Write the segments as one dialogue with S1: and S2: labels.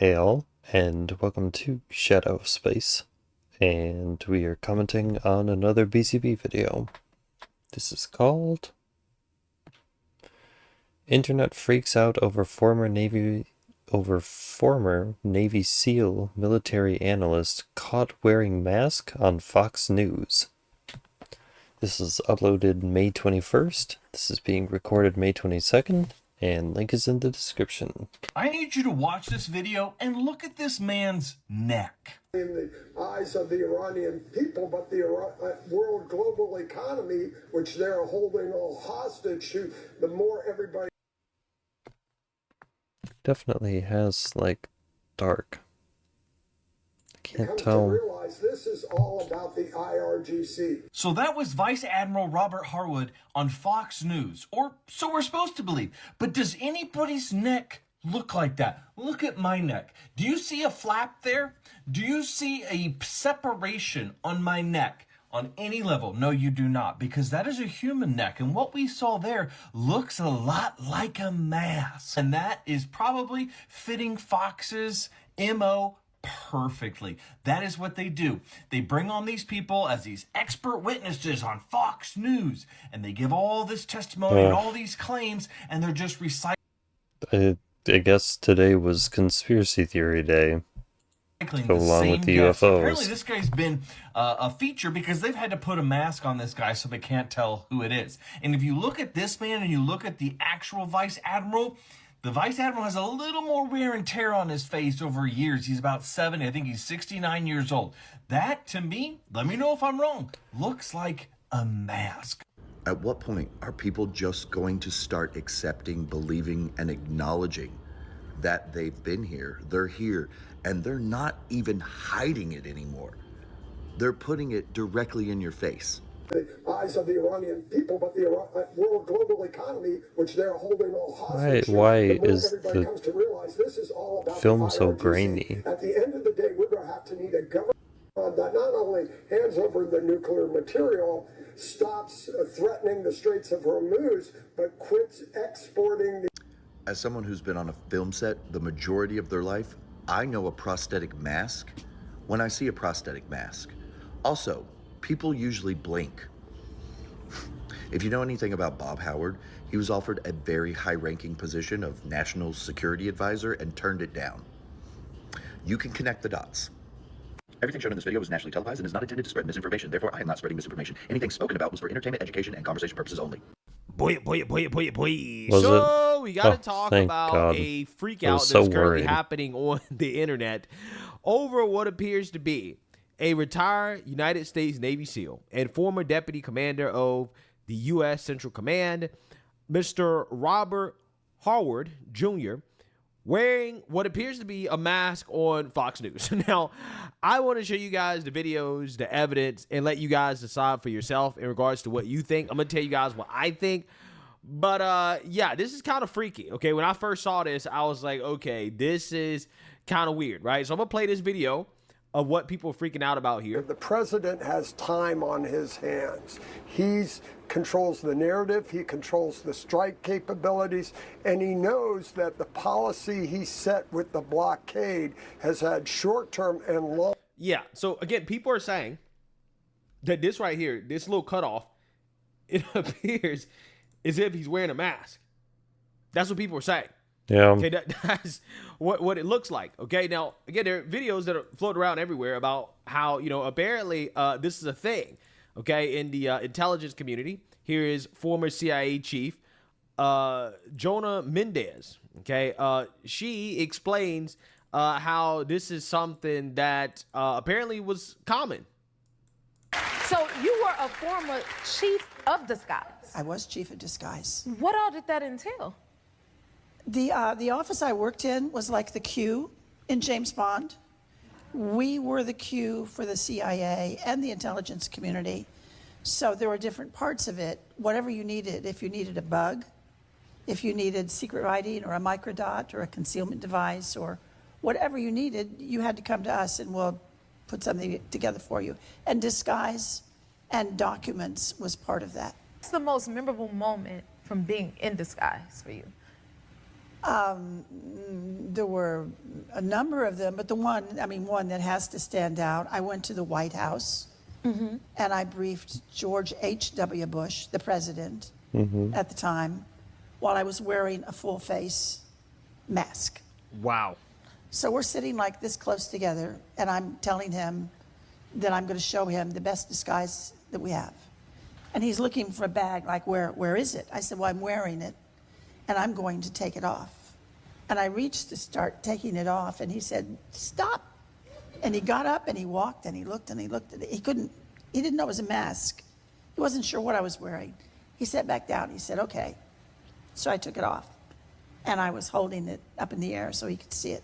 S1: Hail, and welcome to Shadow of Space, and we are commenting on another BCB video. This is called Internet Freaks Out over former Navy SEAL military analyst caught wearing mask on Fox News. This is uploaded May 21st. This is being recorded May 22nd. And link is in the description.
S2: I need you to watch this video and look at this man's neck.
S3: In the eyes of the Iranian people, but the world global economy, which they're holding all hostage to, the more everybody...
S1: Definitely has, like, dark. I can't tell.
S3: Realize this is all about the IRGC.
S2: So that was Vice Admiral Robert Harwood on Fox News, or so we're supposed to believe. But does anybody's neck look like that? Look at my neck. Do you see a flap there? Do you see a separation on my neck on any level? No, you do not, because that is a human neck. And what we saw there looks a lot like a mask. And that is probably fitting Fox's MO perfectly. That is what they do. They bring on these people as these expert witnesses on Fox News, and they give all this testimony and all these claims, and they're just reciting.
S1: I guess today was conspiracy theory day. Go along with the UFOs.
S2: Apparently this guy's been a feature because they've had to put a mask on this guy so they can't tell who it is. And if you look at this man and you look at the actual Vice Admiral, the Vice Admiral has a little more wear and tear on his face over years. He's about 70. I think he's 69 years old. That, to me, let me know if I'm wrong, looks like a mask.
S4: At what point are people just going to start accepting, believing, and acknowledging that they've been here, they're here, and they're not even hiding it anymore? They're putting it directly in your face.
S3: The eyes of the Iranian people, but the world global economy, which they're holding all hostage.
S1: Why is the film so grainy?
S3: At the end of the day, we're going to have to need a government that not only hands over the nuclear material, stops threatening the Straits of Hormuz, but quits exporting.
S4: As someone who's been on a film set the majority of their life, I know a prosthetic mask when I see a prosthetic mask. Also, people usually blink. If you know anything about Bob Howard, he was offered a very high-ranking position of National Security Advisor and turned it down. You can connect the dots. Everything shown in this video was nationally televised and is not intended to spread misinformation. Therefore, I am not spreading misinformation. Anything spoken about was for entertainment, education, and conversation purposes only.
S5: Boy.
S1: Was
S5: So
S1: it?
S5: We got to talk about
S1: God.
S5: a freak out that's currently happening on the internet over what appears to be a retired United States Navy SEAL and former deputy commander of the U.S. Central Command, Mr. Robert Harwood Jr., wearing what appears to be a mask on Fox News. Now, I want to show you guys the videos, the evidence, and let you guys decide for yourself in regards to what you think. I'm going to tell you guys what I think. But, yeah, this is kind of freaky. Okay, when I first saw this, I was like, okay, this is kind of weird, right? So I'm going to play this video of what people are freaking out about here.
S3: The president has time on his hands. He controls the narrative, he controls the strike capabilities, and he knows that the policy he set with the blockade has had short-term and long...
S5: Yeah, so again, people are saying that this right here, this little cutoff, it appears as if he's wearing a mask. That's what people are saying.
S1: Yeah.
S5: Okay, that's what it looks like. Okay, now, again, there are videos that are floating around everywhere about how, apparently this is a thing, okay, in the intelligence community. Here is former CIA chief Jonah Mendez, okay. She explains how this is something that apparently was common.
S6: So you were a former chief of disguise.
S7: I was chief of disguise.
S6: What all did that entail?
S7: The office I worked in was like the Q in James Bond. We were the Q for the CIA and the intelligence community. So there were different parts of it. Whatever you needed, if you needed a bug, if you needed secret writing or a microdot or a concealment device or whatever you needed, you had to come to us and we'll put something together for you. And disguise and documents was part of that.
S6: What's the most memorable moment from being in disguise for you?
S7: There were a number of them, but one that has to stand out. I went to the White House and I briefed George H.W. Bush, the president at the time, while I was wearing a full face mask.
S5: Wow.
S7: So we're sitting like this close together, and I'm telling him that I'm going to show him the best disguise that we have. And he's looking for a bag, like, where is it? I said, well, I'm wearing it, and I'm going to take it off. And I reached to start taking it off, and he said, stop. And he got up, and he walked, and he looked, and he looked at it. He didn't know it was a mask. He wasn't sure what I was wearing. He sat back down. He said, okay. So I took it off, and I was holding it up in the air so he could see it.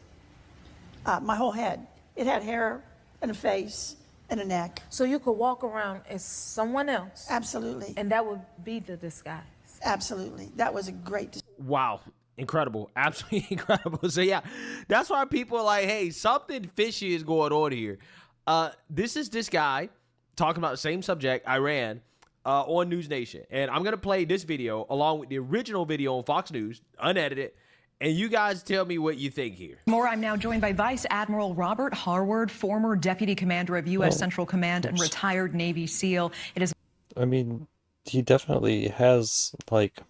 S7: My whole head. It had hair and a face and a neck.
S6: So you could walk around as someone else.
S7: Absolutely.
S6: And that would be the disguise.
S7: Absolutely. That was a great
S5: Wow. Incredible. Absolutely incredible. So, yeah, that's why people are like, hey, something fishy is going on here. This is this guy talking about the same subject, Iran, on News Nation. And I'm going to play this video along with the original video on Fox News, unedited. And you guys tell me what you think here.
S8: More, I'm now joined by Vice Admiral Robert Harward, former Deputy Commander of U.S. Central Command and retired Navy SEAL. It is.
S1: I mean, he definitely has, like,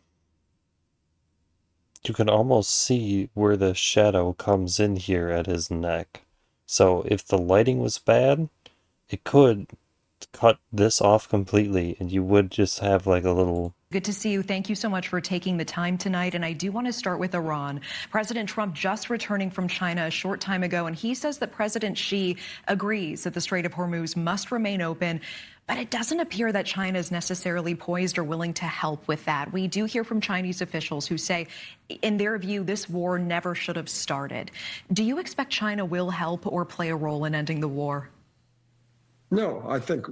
S1: you can almost see where the shadow comes in here at his neck. So if the lighting was bad, it could cut this off completely, and you would just have, like, a little...
S8: Good to see you. Thank you so much for taking the time tonight. And I do want to start with Iran. President Trump just returning from China a short time ago, and he says that President Xi agrees that the Strait of Hormuz must remain open. But it doesn't appear that China is necessarily poised or willing to help with that. We do hear from Chinese officials who say, in their view, this war never should have started. Do you expect China will help or play a role in ending the war?
S3: No, I think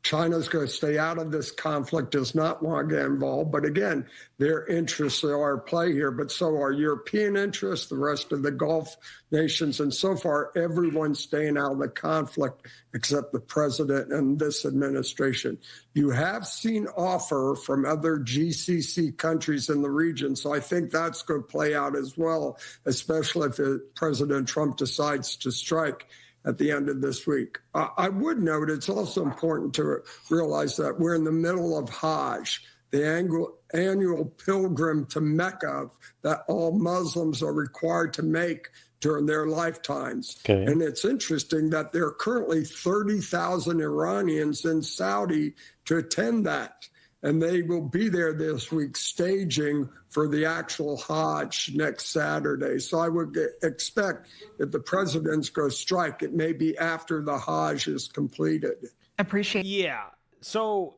S3: China's going to stay out of this conflict, does not want to get involved. But again, their interests are at play here, but so are European interests, the rest of the Gulf nations. And so far, everyone's staying out of the conflict except the president and this administration. You have seen offer from other GCC countries in the region. So I think that's going to play out as well, especially if President Trump decides to strike at the end of this week. I would note it's also important to realize that we're in the middle of Hajj, the annual pilgrim to Mecca that all Muslims are required to make during their lifetimes. Okay. And it's interesting that there are currently 30,000 Iranians in Saudi to attend that. And they will be there this week staging for the actual Hajj next Saturday. So I would expect if the president's going to strike, it may be after the Hajj is completed.
S8: Appreciate.
S5: Yeah. So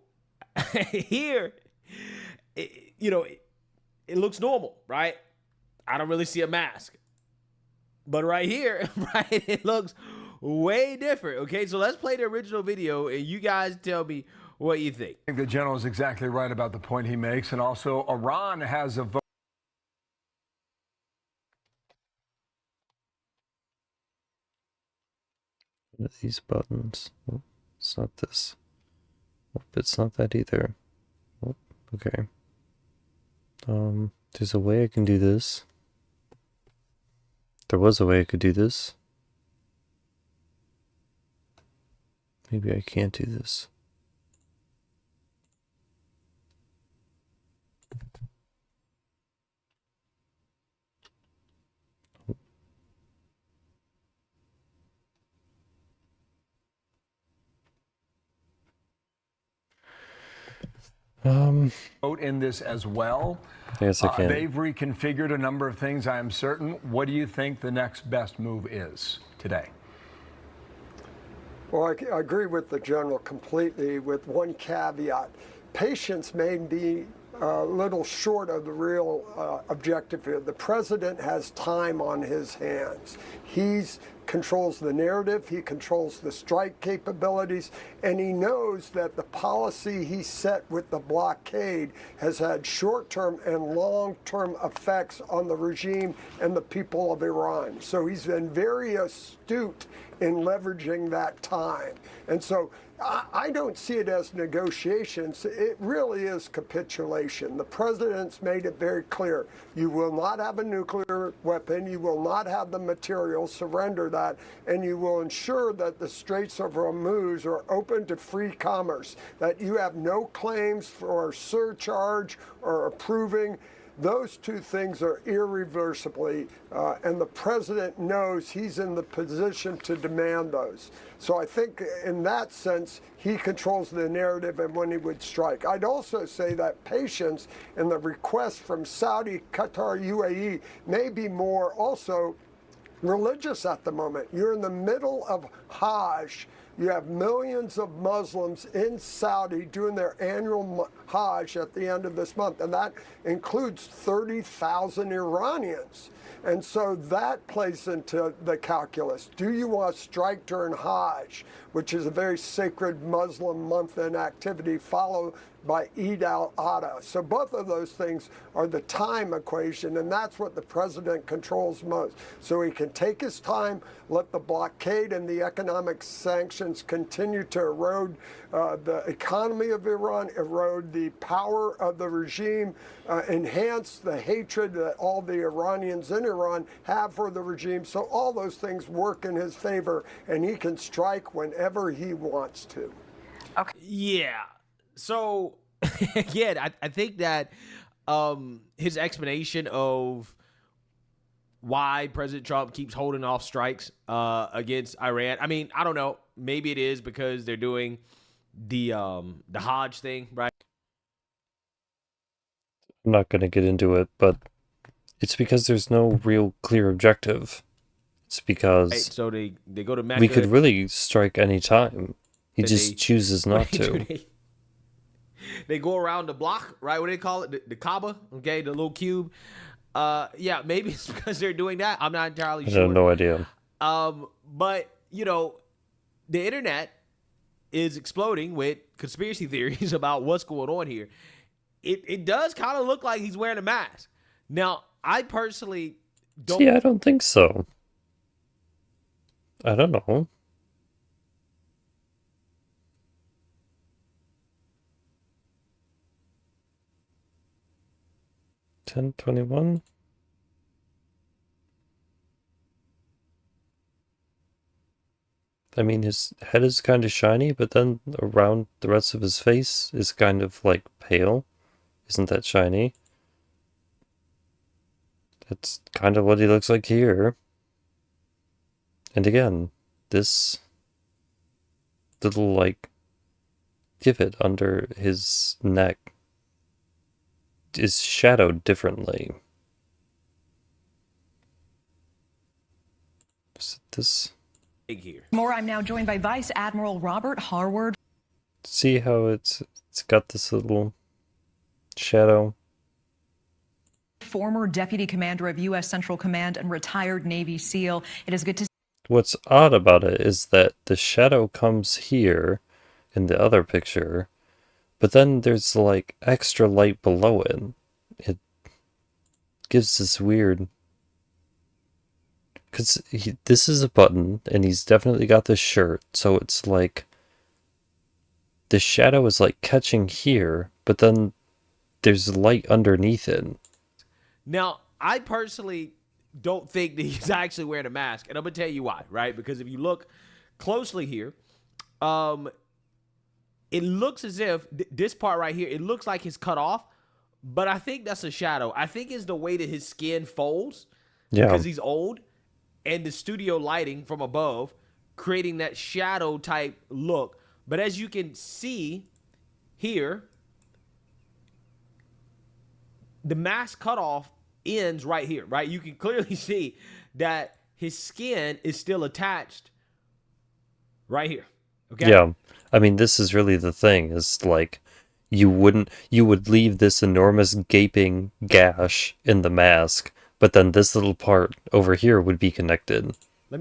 S5: here, it looks normal, right? I don't really see a mask. But right here, right, it looks way different. Okay, so let's play the original video and you guys tell me what you think.
S9: I think the general is exactly right about the point he makes. And also, Iran has a vote.
S1: These buttons. Oh, it's not this. Oh, it's not that either. Oh, okay. There's a way I can do this. There was a way I could do this. Maybe I can't do this.
S9: Vote in this as well.
S1: Yes, I can.
S9: They've reconfigured a number of things, I am certain. What do you think the next best move is today?
S3: Well, I agree with the general completely, with one caveat. Patience may be a little short of the real objective here. The president has time on his hands. He's controls the narrative, he controls the strike capabilities, and he knows that the policy he set with the blockade has had short-term and long-term effects on the regime and the people of Iran. So he's been very astute in leveraging that time. And so I don't see it as negotiations. It really is capitulation. The president's made it very clear. You will not have a nuclear weapon. You will not have the material. Surrender that. And you will ensure that the Straits of Hormuz are open to free commerce, that you have no claims for surcharge or approving. Those two things are irreversibly, and the president knows he's in the position to demand those. So I think in that sense, he controls the narrative and when he would strike. I'd also say that patience and the request from Saudi, Qatar, UAE may be more also religious at the moment. You're in the middle of Hajj. You have millions of Muslims in Saudi doing their annual Hajj at the end of this month, and that includes 30,000 Iranians. And so that plays into the calculus. Do you want to strike during Hajj, which is a very sacred Muslim month in activity, followed by Eid al-Adha? So both of those things are the time equation, and that's what the president controls most. So he can take his time, let the blockade and the economic sanctions continue to erode the economy of Iran, erode the power of the regime, enhance the hatred that all the Iranians in Iran have for the regime. So all those things work in his favor, and he can strike whenever he wants to.
S5: Okay. Yeah. So, again, I think that his explanation of why President Trump keeps holding off strikes against Iran, I mean, I don't know. Maybe it is because they're doing the Hajj thing, right?
S1: I'm not going to get into it, but it's because there's no real clear objective. It's because
S5: right, so they go to Mecca.
S1: We could really strike any time. He just chooses not to.
S5: They go around the block, right? What do they call it? The Kaaba, okay, the little cube. Yeah, maybe it's because they're doing that. I'm not entirely sure.
S1: I have no idea.
S5: But, you know, the internet is exploding with conspiracy theories about what's going on here. It does kind of look like he's wearing a mask. Now, I personally don't...
S1: See, I don't think so. I don't know. $10.21. I mean, his head is kind of shiny, but then around the rest of his face is kind of like pale. Isn't that shiny? That's kind of what he looks like here. And again, this little, like, divot under his neck is shadowed differently. Is it this?
S5: Here.
S8: More, I'm now joined by Vice Admiral Robert Harward.
S1: See how it's got this little shadow?
S8: Former Deputy Commander of U.S. Central Command and retired Navy SEAL. It is good to...
S1: What's odd about it is that the shadow comes here in the other picture, but then there's like extra light below it. It gives this weird... Because this is a button, and he's definitely got this shirt, so it's like... The shadow is like catching here, but then there's light underneath it.
S5: Now, I personally don't think that he's actually wearing a mask, and I'm going to tell you why, right? Because if you look closely here, it looks as if this part right here, it looks like it's cut off, but I think that's a shadow. I think it's the way that his skin folds because he's old, and the studio lighting from above creating that shadow type look. But as you can see here, the mask cutoff ends right here, right? You can clearly see that his skin is still attached right here. Okay.
S1: Yeah. I mean, this is really the thing, is like you would leave this enormous gaping gash in the mask, but then this little part over here would be connected.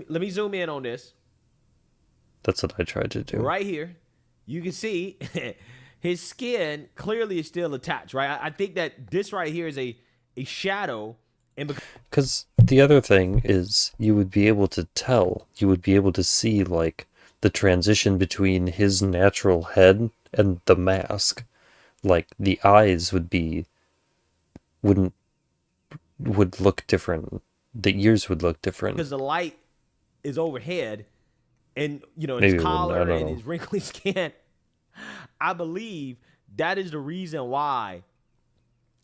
S5: let me zoom in on this.
S1: That's what I tried to do.
S5: Right here, you can see his skin clearly is still attached, right? I think that this right here is a shadow.
S1: Because the other thing is, you would be able to tell, you would be able to see, like, the transition between his natural head and the mask. Like, the eyes would look different. The ears would look different.
S5: Because the light is overhead, and, you know,
S1: Maybe
S5: his collar and
S1: know.
S5: his wrinkly skin. I believe that is the reason why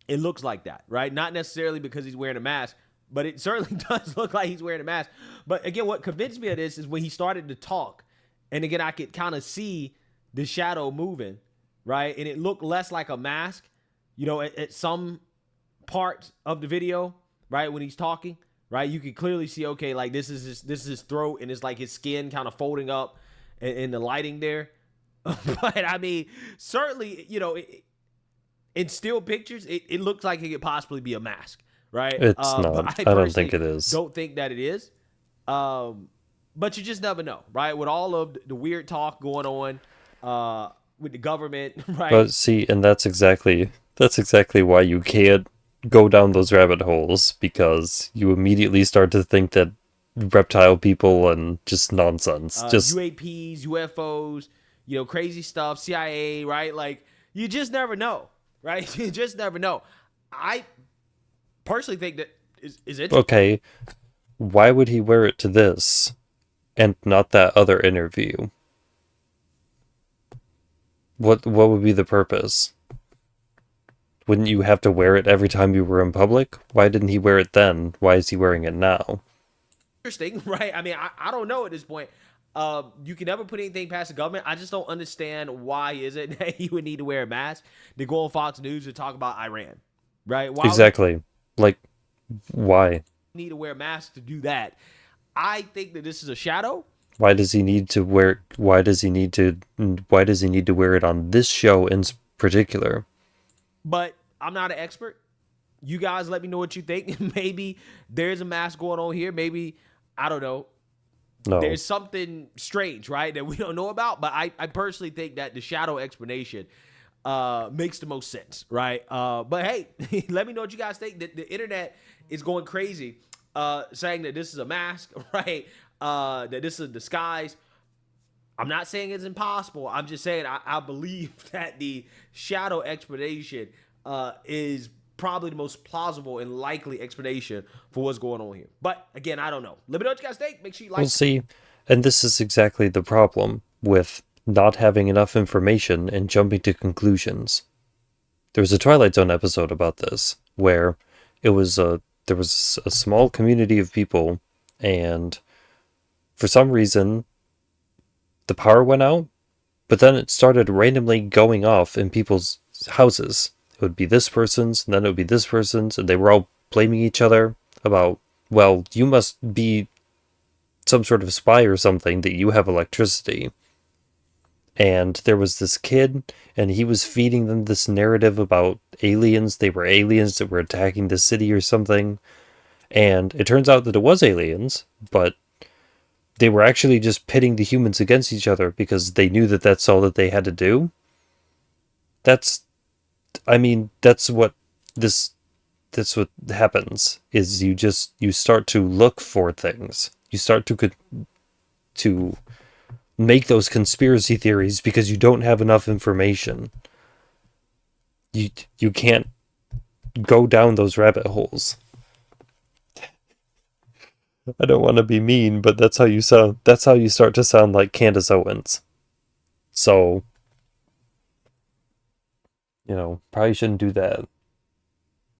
S5: it looks like that, right? Not necessarily because he's wearing a mask, but it certainly does look like he's wearing a mask. But again, what convinced me of this is when he started to talk, and again, I could kind of see the shadow moving, right? And it looked less like a mask, you know, at some parts of the video, right? When he's talking, right? You can clearly see, okay, like this is his throat, and it's like his skin kind of folding up in the lighting there. But I mean, certainly, you know, in still pictures, it looks like it could possibly be a mask, right?
S1: It's not.
S5: But
S1: I don't think it is.
S5: Don't think that it is. But you just never know, right? With all of the weird talk going on with the government, right?
S1: But see, and that's exactly why you can't go down those rabbit holes, because you immediately start to think that reptile people and just nonsense. Just
S5: UAPs, UFOs, you know, crazy stuff, CIA, right? Like, you just never know, right? You just never know. I personally think that is interesting.
S1: Okay, why would he wear it to this and not that other interview? What would be the purpose? Wouldn't you have to wear it every time you were in public? Why didn't he wear it then? Why is he wearing it now?
S5: Interesting, right? I mean, I don't know at this point. You can never put anything past the government. I just don't understand why is it that he would need to wear a mask to go on Fox News to talk about Iran, right? Why
S1: exactly. Like, why?
S5: Need to wear a mask to do that? I think that this is a shadow.
S1: Why does he need to wear? Why does he need to wear it on this show in particular?
S5: But I'm not an expert. You guys let me know what you think. Maybe there's a mask going on here. Maybe, I don't know.
S1: No.
S5: There's something strange, right, that we don't know about. But I personally think that the shadow explanation makes the most sense, right? But hey, let me know what you guys think. The internet is going crazy saying that this is a mask, right? That this is a disguise. I'm not saying it's impossible. I'm just saying I believe that the shadow explanation is probably the most plausible and likely explanation for what's going on here. But again, I don't know. Let me know what you guys think. Make sure you like.
S1: We'll see. And this is exactly the problem with not having enough information and jumping to conclusions. There was a Twilight Zone episode about this where there was a small community of people, and for some reason the power went out, but then it started randomly going off in people's houses. It would be this person's, and then it would be this person's, and they were all blaming each other about, well, you must be some sort of spy or something that you have electricity. And there was this kid, and he was feeding them this narrative about aliens. They were aliens that were attacking the city or something. And it turns out that it was aliens, but they were actually just pitting the humans against each other because they knew that that's all that they had to do. That's what happens, is you start to look for things. You start to make those conspiracy theories because you don't have enough information. You can't go down those rabbit holes. I don't want to be mean, but that's how you sound. That's how you start to sound like Candace Owens. So, probably shouldn't do that.